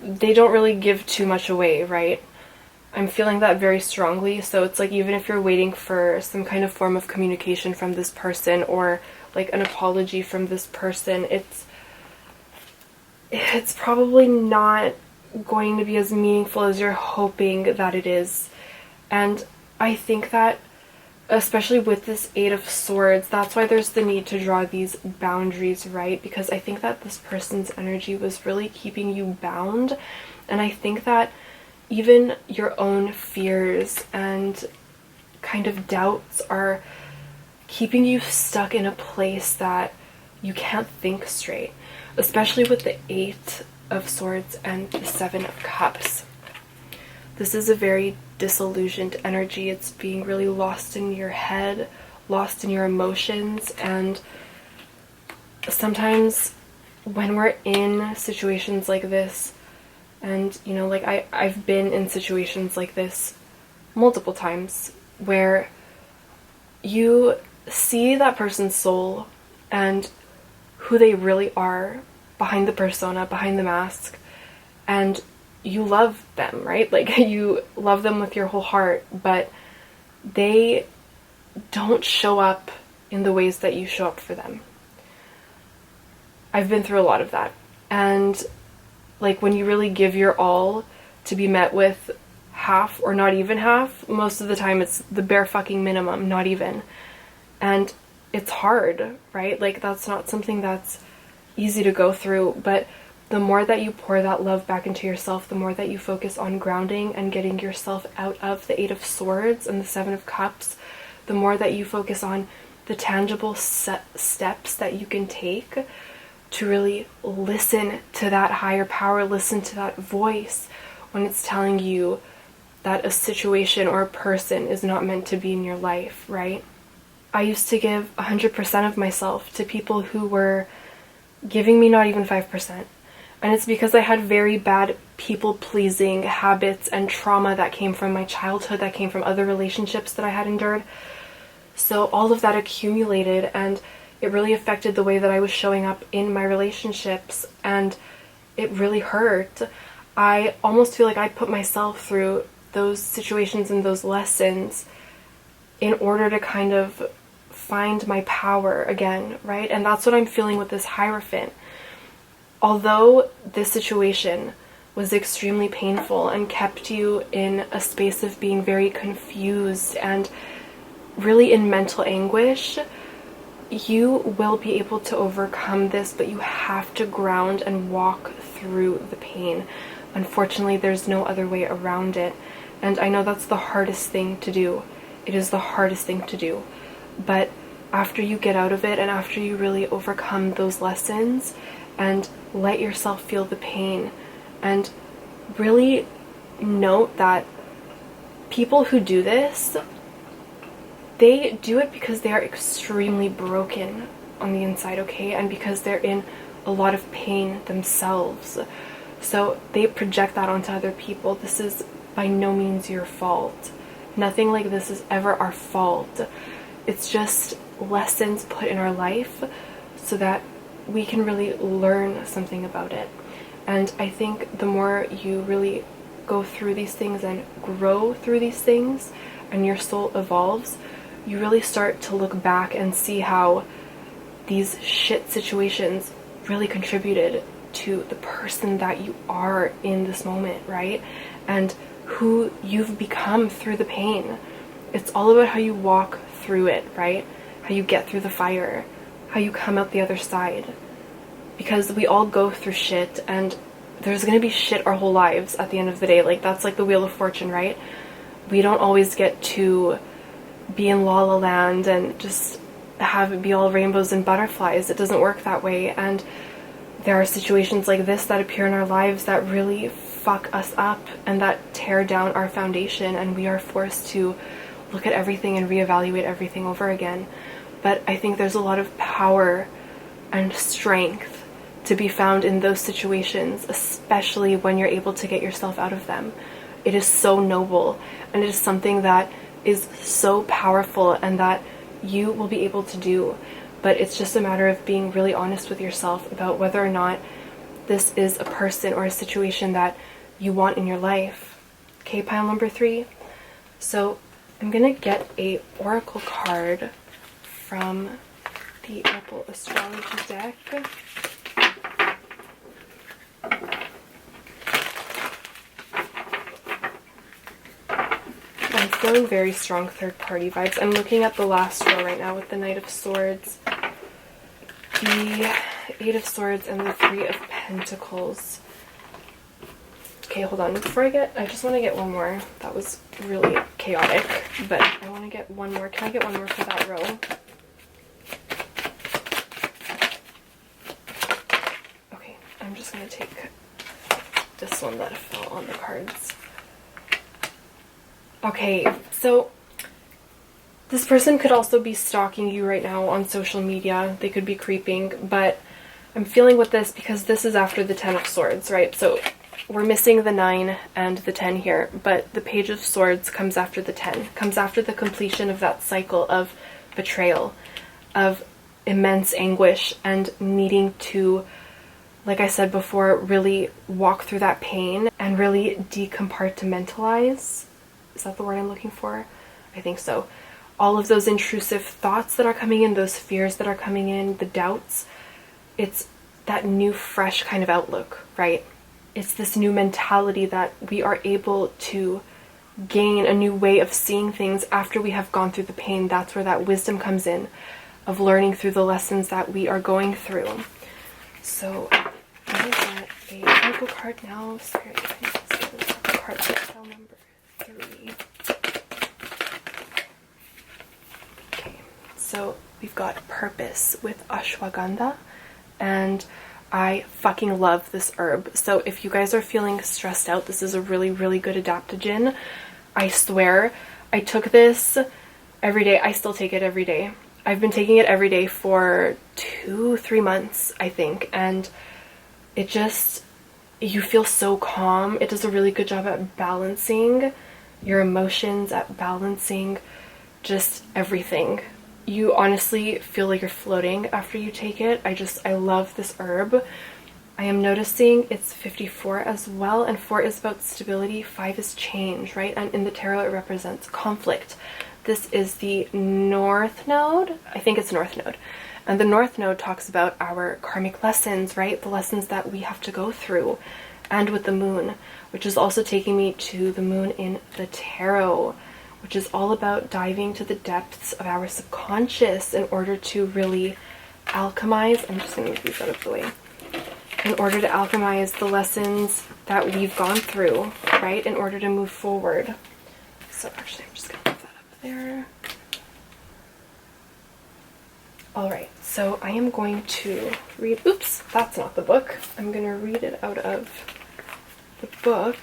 they don't really give too much away, right? I'm feeling that very strongly. So it's like, even if you're waiting for some kind of form of communication from this person or like an apology from this person, it's probably not going to be as meaningful as you're hoping that it is. And I think that especially with this Eight of Swords, that's why there's the need to draw these boundaries, right? Because I think that this person's energy was really keeping you bound. And I think that even your own fears and kind of doubts are keeping you stuck in a place that you can't think straight, especially with the Eight of Swords and the Seven of Cups. This is a very disillusioned energy. It's being really lost in your head, lost in your emotions. And sometimes when we're in situations like this, and you know, like I've been in situations like this multiple times where you see that person's soul and who they really are behind the persona, behind the mask, and you love them, right? Like, you love them with your whole heart, but they don't show up in the ways that you show up for them. I've been through a lot of that. And like, when you really give your all to be met with half or not even half, most of the time it's the bare fucking minimum, not even. And it's hard, right? Like, that's not something that's easy to go through, but the more that you pour that love back into yourself, the more that you focus on grounding and getting yourself out of the Eight of Swords and the Seven of Cups, the more that you focus on the tangible steps that you can take to really listen to that higher power, listen to that voice when it's telling you that a situation or a person is not meant to be in your life, right? I used to give 100% of myself to people who were giving me not even 5%. And it's because I had very bad people-pleasing habits and trauma that came from my childhood, that came from other relationships that I had endured. So all of that accumulated, and it really affected the way that I was showing up in my relationships, and it really hurt. I almost feel like I put myself through those situations and those lessons in order to kind of find my power again, right? And that's what I'm feeling with this Hierophant. Although this situation was extremely painful and kept you in a space of being very confused and really in mental anguish, you will be able to overcome this, but you have to ground and walk through the pain. Unfortunately, there's no other way around it. And I know that's the hardest thing to do. It is the hardest thing to do. But after you get out of it and after you really overcome those lessons and let yourself feel the pain, and really note that people who do this, they do it because they are extremely broken on the inside, okay? And because they're in a lot of pain themselves. So they project that onto other people. This is by no means your fault. Nothing like this is ever our fault. It's just lessons put in our life so that we can really learn something about it. And I think the more you really go through these things and grow through these things and your soul evolves, you really start to look back and see how these shit situations really contributed to the person that you are in this moment, right? And who you've become through the pain. It's all about how you walk through it, right? How you get through the fire, how you come out the other side. Because we all go through shit, and there's gonna be shit our whole lives at the end of the day. Like, that's like the Wheel of Fortune, right? We don't always get to be in La La Land and just have it be all rainbows and butterflies. It doesn't work that way. And there are situations like this that appear in our lives that really fuck us up and that tear down our foundation, and we are forced to look at everything and reevaluate everything over again. But I think there's a lot of power and strength to be found in those situations, especially when you're able to get yourself out of them. It is so noble, and it is something that is so powerful and that you will be able to do. But it's just a matter of being really honest with yourself about whether or not this is a person or a situation that you want in your life. Okay, pile number 3. So I'm gonna get a oracle card from the Opal Astrology deck. I'm feeling very strong third-party vibes. I'm looking at the last row right now with the Knight of Swords, the Eight of Swords, and the Three of Pentacles. Okay, hold on. Before I just want to get one more. That was really chaotic, but I want to get one more. Can I get one more for that row? Okay, I'm just going to take this one that fell on the cards. Okay, so this person could also be stalking you right now on social media. They could be creeping, but I'm feeling with this because this is after the 10 of Swords, right? So we're missing the 9 and the 10 here, but the Page of Swords comes after the 10, comes after the completion of that cycle of betrayal, of immense anguish, and needing to, like I said before, really walk through that pain and really decompartmentalize. Is that the word I'm looking for? I think so. All of those intrusive thoughts that are coming in, those fears that are coming in, the doubts, it's that new, fresh kind of outlook, right? It's this new mentality that we are able to gain a new way of seeing things after we have gone through the pain. That's where that wisdom comes in, of learning through the lessons that we are going through. So I got a oracle card now. Spirit guides, oracle card cell number 3. Okay, so we've got purpose with ashwagandha, and I fucking love this herb. So if you guys are feeling stressed out, this is a really, really good adaptogen. I swear, I took this every day. I still take it every day. I've been taking it every day for 2-3 months, I think, and it just, you feel so calm. It does a really good job at balancing your emotions, at balancing just everything. You honestly feel like you're floating after you take it. I love this herb. I am noticing it's 54 as well, and 4 is about stability, 5 is change, right? And in the tarot, it represents conflict. This is the North Node. I think it's North Node. And the North Node talks about our karmic lessons, right? The lessons that we have to go through. And with the Moon, which is also taking me to the Moon in the tarot, which is all about diving to the depths of our subconscious in order to really alchemize. I'm just going to move these out of the way. In order to alchemize the lessons that we've gone through, right? In order to move forward. So actually, I'm just going to put that up there. Alright, so I am going to read, oops, that's not the book. I'm going to read it out of the book.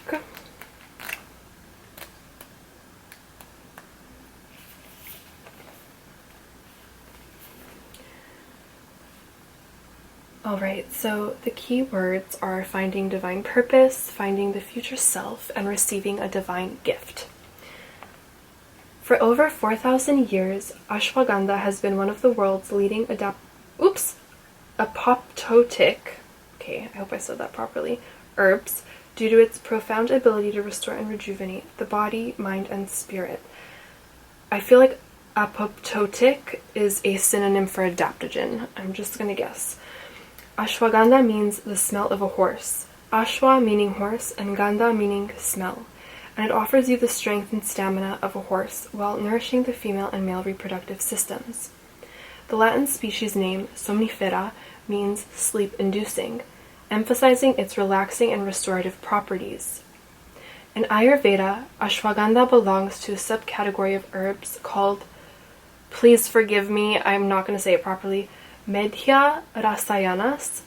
Alright, so the key words are finding divine purpose, finding the future self, and receiving a divine gift. For over 4,000 years, ashwagandha has been one of the world's leading apoptotic, okay, I hope I said that properly, herbs, due to its profound ability to restore and rejuvenate the body, mind, and spirit. I feel like apoptotic is a synonym for adaptogen. I'm just gonna guess. Ashwagandha means the smell of a horse. Ashwa meaning horse, and gandha meaning smell. And it offers you the strength and stamina of a horse while nourishing the female and male reproductive systems. The Latin species name, somnifera, means sleep-inducing, emphasizing its relaxing and restorative properties. In Ayurveda, ashwagandha belongs to a subcategory of herbs called, please forgive me, I'm not going to say it properly, Medhya Rasayanas.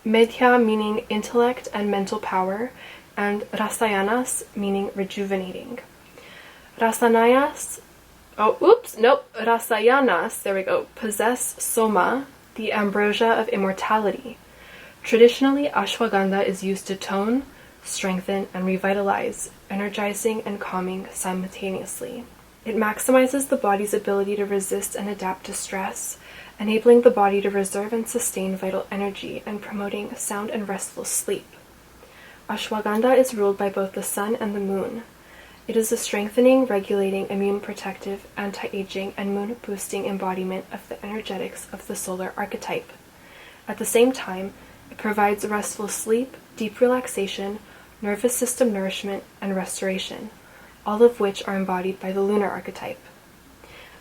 Medhya meaning intellect and mental power, and Rasayanas meaning rejuvenating. Rasayanas, there we go, possess soma, the ambrosia of immortality. Traditionally, ashwagandha is used to tone, strengthen, and revitalize, energizing and calming simultaneously. It maximizes the body's ability to resist and adapt to stress, enabling the body to reserve and sustain vital energy and promoting sound and restful sleep. Ashwagandha is ruled by both the sun and the moon. It is a strengthening, regulating, immune protective, anti-aging, and moon-boosting embodiment of the energetics of the solar archetype. At the same time, it provides restful sleep, deep relaxation, nervous system nourishment, and restoration, all of which are embodied by the lunar archetype.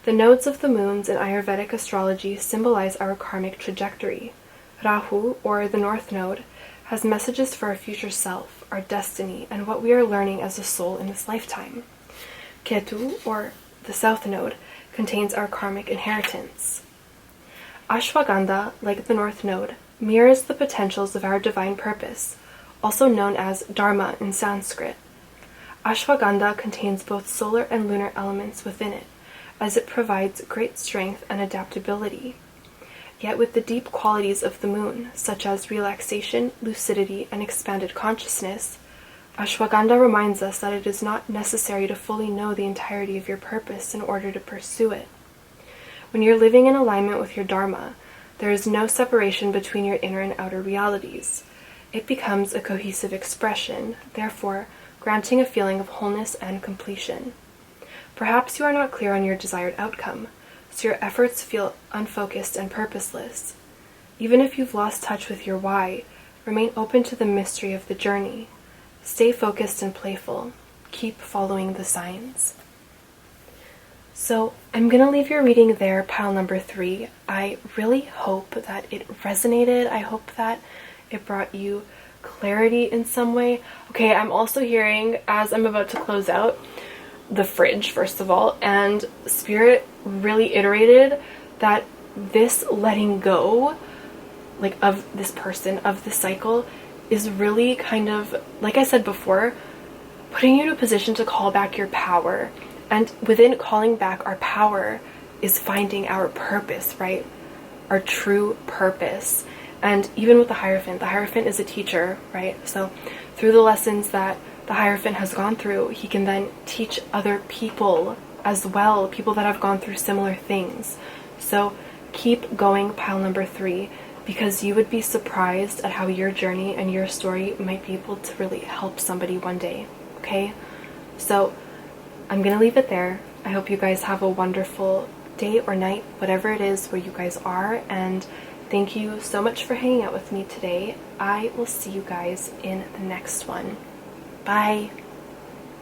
The nodes of the moons in Ayurvedic astrology symbolize our karmic trajectory. Rahu, or the North Node, has messages for our future self, our destiny, and what we are learning as a soul in this lifetime. Ketu, or the South Node, contains our karmic inheritance. Ashwagandha, like the North Node, mirrors the potentials of our divine purpose, also known as Dharma in Sanskrit. Ashwagandha contains both solar and lunar elements within it, as it provides great strength and adaptability. Yet with the deep qualities of the moon, such as relaxation, lucidity, and expanded consciousness, ashwagandha reminds us that it is not necessary to fully know the entirety of your purpose in order to pursue it. When you're living in alignment with your Dharma, there is no separation between your inner and outer realities. It becomes a cohesive expression, therefore granting a feeling of wholeness and completion. Perhaps you are not clear on your desired outcome, so your efforts feel unfocused and purposeless. Even if you've lost touch with your why, remain open to the mystery of the journey. Stay focused and playful. Keep following the signs. So I'm going to leave your reading there, pile number 3. I really hope that it resonated. I hope that it brought you clarity in some way. Okay, I'm also hearing, as I'm about to close out, the fridge, first of all, and Spirit really iterated that this letting go, like, of this person, of the cycle, is really kind of, like I said before, putting you in a position to call back your power. And within calling back our power is finding our purpose, right? Our true purpose. And even with the Hierophant is a teacher, right? So through the lessons that the Hierophant has gone through, he can then teach other people as well, people that have gone through similar things. So keep going, pile number 3, because you would be surprised at how your journey and your story might be able to really help somebody one day, okay? So I'm going to leave it there. I hope you guys have a wonderful day or night, whatever it is where you guys are, and thank you so much for hanging out with me today. I will see you guys in the next one. Bye.